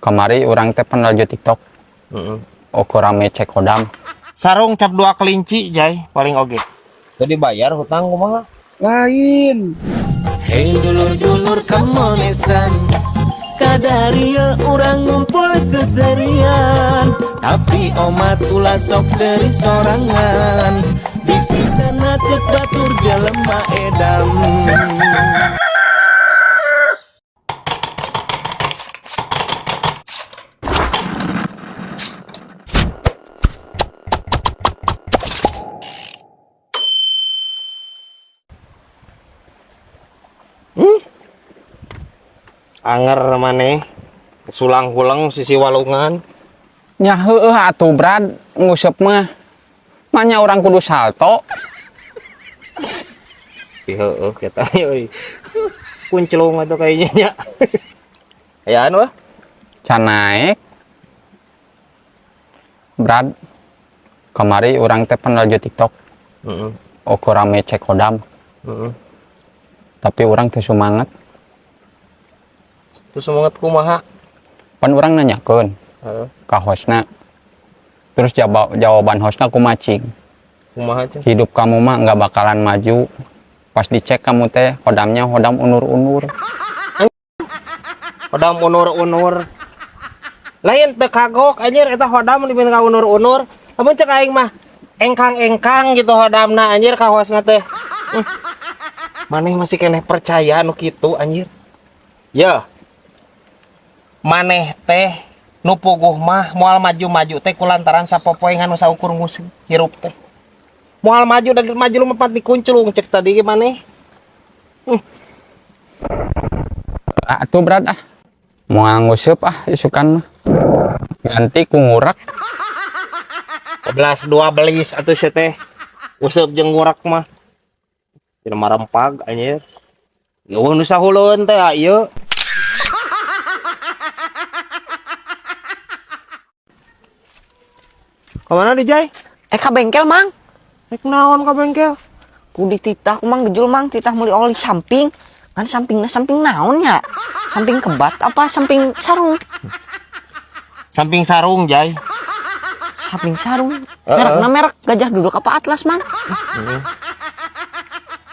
Kemari orang teh peneljo TikTok. Oko rame cek hodam. Sarung cap 2 kelinci jay paling oge. Teu dibayar hutang kumaha? Lain. Hei dulur-dulur kemonesan, kadaria orang ngumpul seserian, tapi omat ulah sok seri sorangan, bisitana cek batur jelema edam. Anger maneh sulang hulang sisi walungan. Nya heueuh atuh Brad, nguseup mah. Manya orang kudu salto. Heueuh kita euy. Kunclung atuh kayaknya nya. Ayaan wah. Can naek. Brad, kemari orang teh peneljo TikTok. Oko rame cek hodam. Tapi orang teu sumanget. Terus semangat kumaha? Pan orang nanyakeun ka hostna. Terus jawaban hostna kumacing. Kumaha aja? Hidup kamu mah nggak bakalan maju. Pas dicek kamu teh hodamnya hodam unur-unur. Hodam unur-unur. Lain teu kagok anjir eta hodam dipin ka unur-unur. Amun cek aing mah engkang-engkang gitu hodamna anjir ka hostna teh. Maneh masih keneh percaya anu kitu anjir. Ya. Maneh teh nu puguh mah moal maju-maju teh kulantaran sapopoe nganu saukur musik hirup teh. Moal maju dan maju lu mepat dikunclung cek tadi ge maneh. Atuh Brad ah. Moal nguseup ah isukan mah. Ganti ku ngurak. 11 12 atuh sia teh. Useup jeung ngurak mah. Tina marempag anjir. Geueuh nu sahuleun teh ieu. Kemana di Jai? Ka bengkel mang. Rek naon ka bengkel? Kudu dititah ku mang gejul mang titah meuli oli samping. Kan sampingna samping naon nya? Samping kebat apa samping sarung? Samping sarung Jai. Samping sarung. Merekna merek Gajah Duduk apa Atlas mang?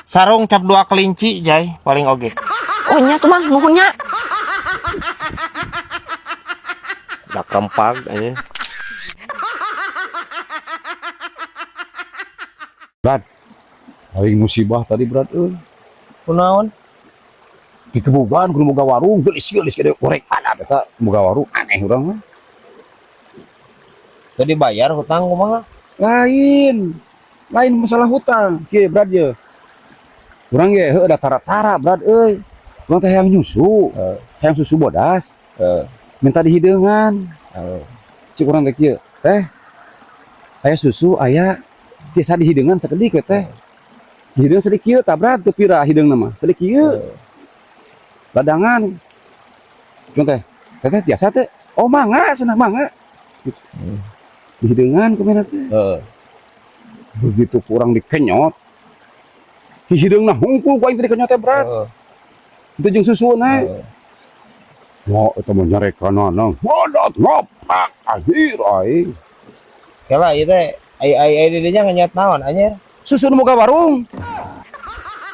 Sarung cap 2 kelinci Jai paling oge. Oh nya tuh mang nuhun nya. Dak rempag anjir. Brad. Aing musibah tadi Brad euy. Kunaon? Di kebugan kudu boga warung, gelis-gelis kade korek ada eta boga warung aneh urang mah. Teu dibayar hutang kumaha? Lain. Lain masalah hutang. Kieu Brad ye. Urang ge heuh da tara-tara Brad euy. Urang teh hayang nyusu. Hayang susu bodas. Minta dihideungan. Cik urang teh kieu. Teh. Aya susu aya tiasa dihideungan sakedik we teh. Hideung sadik kieu tah Brad teu pira hideungna mah. Sadik kieu. Ladangan. Urang teh. Teh tiasa teh. Oh mangga cenah mangga. Dihideungan kumaha teh. Begitu kurang dikenyot. Hideungna hungkul ku aing teh dikenyot teh Brad. Itu jeung susuna. Wah, eta mah nyarekanana. Wadat ngopak anjir aing. Kela ieu teh ai di dinya nganyot naon anjir? Susu nu boga warung.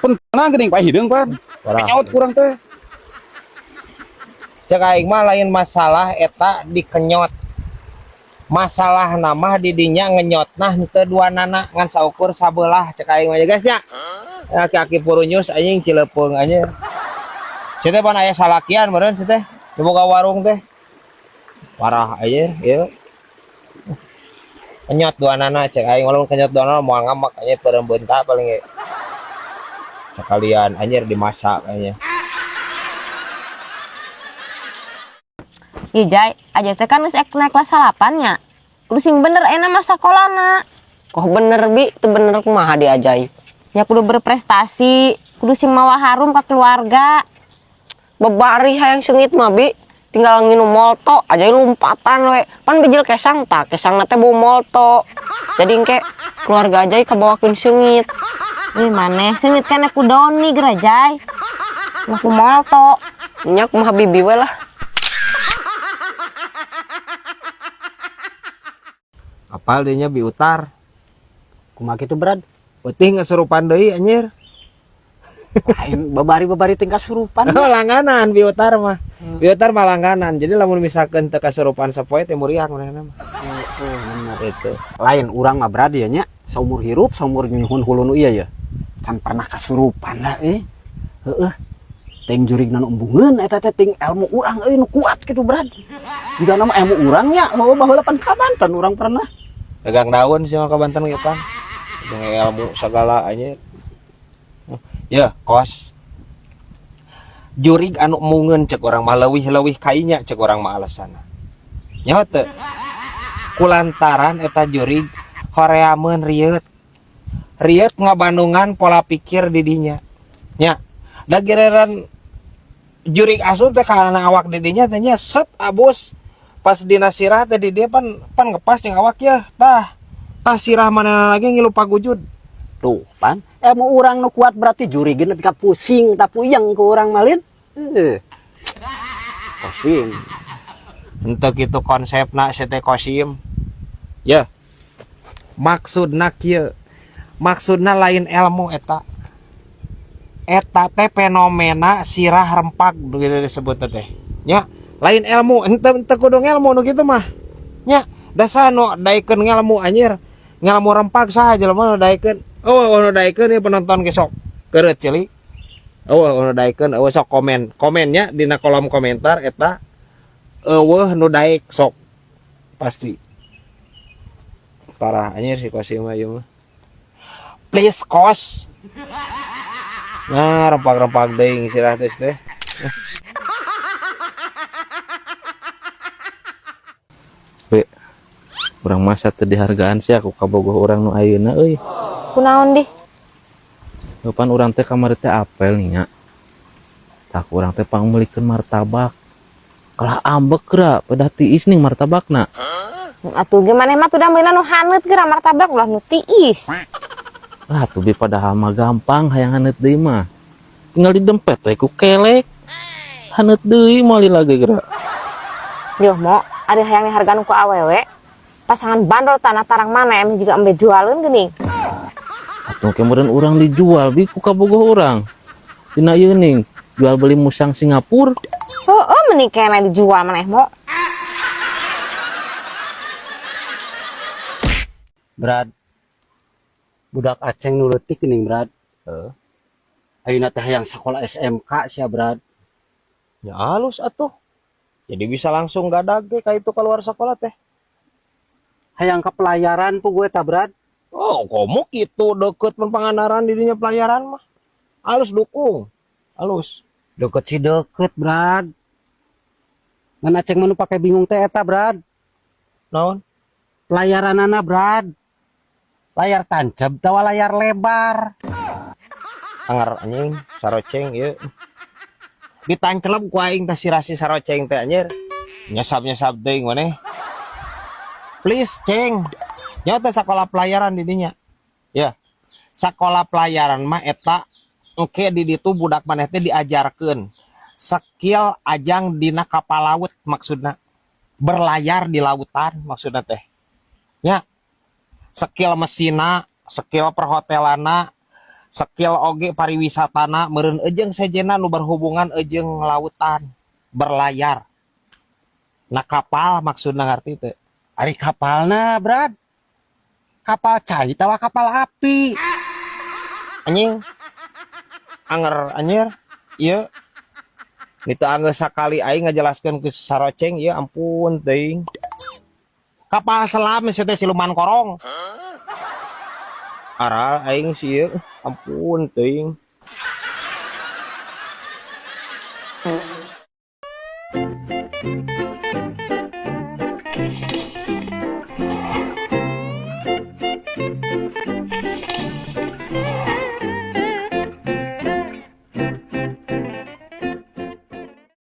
Pentenang geuning pae hideung Pan. Kenyot kurang teh. Cek aing mah lain masalah eta dikenyot. Masalah nama di dinya ngenyotna henteu duanana ngan saukur sabelah cek aing mah ya guys ya. Aki-aki purunyus anjing Cilepeung anjir. Si teh pan aya salakian meureun si teh. Di boga warung teh. Parah anjir ieu. Kenyot duanana cek aing walaupun kenyot duanana moal ngambek anjir perembeunta paling ge. Sekalian anjir dimasak anjir. Iya Jai, aja teh kan geus naik kelas 8 nya. Kudu sing bener enak mah sakolana. Kok bener bi? Teu bener kumaha diajai. Ya kudu berprestasi, kudu sing mawa harum ka keluarga. Bebari hayang seungit mah bi. Tinggal nginum molto aja lompatan we. Pan bijil kesang tak kesangna teh bau molto. Jadi engke keluarga aja kabawakeun seungit. Ih maneh seungit kana ku Doni gerajai. Mah ku molto. Nya kumaha bibi we lah. apal dinya bi utar. Kumaha kitu Brad? Peuting ngasurupan deui anjir. Lain babari-babari tingkat surupan. Oh, langganan bi utar mah. Bi utar mah langganan. Jadi lamun misalkan teu kasurupan sapoe teh muriang manehna mah. Bener. Itu. Lain urang mah Brad ya nya, saumur hirup saumur nyuhun hulunu ieu ya. Can pernah kasurupan lah Heeh. Ting jurigna nu embungeun eta teh ting ilmu urang nu kuat kitu Brad. Jika nama ilmu urang nya heuh baheula pan ka Banten urang pernah. Pegang daun sih mah ka Banten ge pan. Dengan ilmu segala anjir. Ya, kos. Jurig anu mungeun cek orang mah leuwih-leuwih kainya cek orang mah alasanna. Nyaho teu? Kulantaran eta jurig horeameun rieut. Rieut ngabandungan pola pikir di dinya. Nya, da gereran jurig asup teh kana awak di dinya teh nya set abus. Pas dina sirah teh di dia pan ngepas jeung awak ya. Tah sirah manehna lagi ngilu pagujud. Tuh pan ilmu urang nu kuat berarti jurigin nepi ka pusing tak puyeng ke urang malin. Pusing. Untuk itu konsepna sete kosim. Ya. Maksudna kieu. Maksudna lain ilmu eta. Eta teh fenomena sirah rempak gitu disebut teh. Nya, lain ilmu, ente kudu ngelmu nu kitu mah. Nya, dasar nu daekeun ngelmu anjir. Ngelmu rempak saha jelema nu daekeun. Oh, nu daekeun ieu penonton ge sok keureut ceuli. Oh, nu daekeun eueuh sok komen. Komennya dina kolom komentar eta eueuh nu daek sok. Pasti. Parah anjir si Kosim mah ieu mah. Please kos. Nah, rempak-rempak deui sirah teh. Be, urang masa teu dihargaan sih aku kabogoh urang nu ayeuna euy. Kunaon di? Depan urang teh kamari teh apel nih nya. Tak urang teh pangmelikeun martabak. Kalah ambek geura pada tiis ning martabakna. Atuh ge maneh mah tuh meunna nu haneut geura martabak ulah nu tiis. Ah tuh bi padahal mah gampang hayang haneut deui mah. Tinggal didempet we ku kelek. Haneut deui moali lagi geura. Yo mo, ari hayang dihargaan ku awewe. Pasangan bandol tanah tarang mana emang juga embe jualun geuning. Atuh kemudian urang dijual bi ku kabogoh urang. Dina ieu ning jual beli musang Singapura. Heeh, mending kena dijual maneh mo. Brad. Budak Aceh nu leutik geuning Brad. Ayeuna teh hayang sakola SMK sia Brad. Ya halus atuh. Jadi bisa langsung gadag ge ka itu keluar sekolah teh. Hayang ka pelayaran pu gue ta Brad. Oh, komo kitu deket mun Pangandaran di dinya pelayaran mah. Halus dukung. Halus. Deket si deket Brad. Ngan Aceh mah nu pake bingung teh eta Brad. Naon? Pelayaranana Brad. Layar tancap tawa layar lebar. Anger anjing saroceng ieu. Ditancelep ku aing teh sirasi saroceng teh anjir. Nyesap-nyesap deui maneh. Please, Ceng. Nya teh sekolah pelayaran di dinya. Ya. Sekolah pelayaran mah eta engke di ditu budak maneh teh diajarkeun skill ajang dina kapal laut maksudna. Berlayar di lautan maksudna teh. Ya. Skill mesina, skill perhotelana, skill oge pariwisatana meureun ejeung sejenna nu berhubungan ejeung lautan, berlayar. Nah kapal maksudna ngarti teu? Ari kapalna Brad. Kapal cai tawa kapal api. Anjing. Anger anjir. Ieu. Itu anggeus sakali aing ngajelaskeun ku saroceng ieu ampun teuing. Kapal selam teh siluman korong. Aral aing sieun ampun teuing.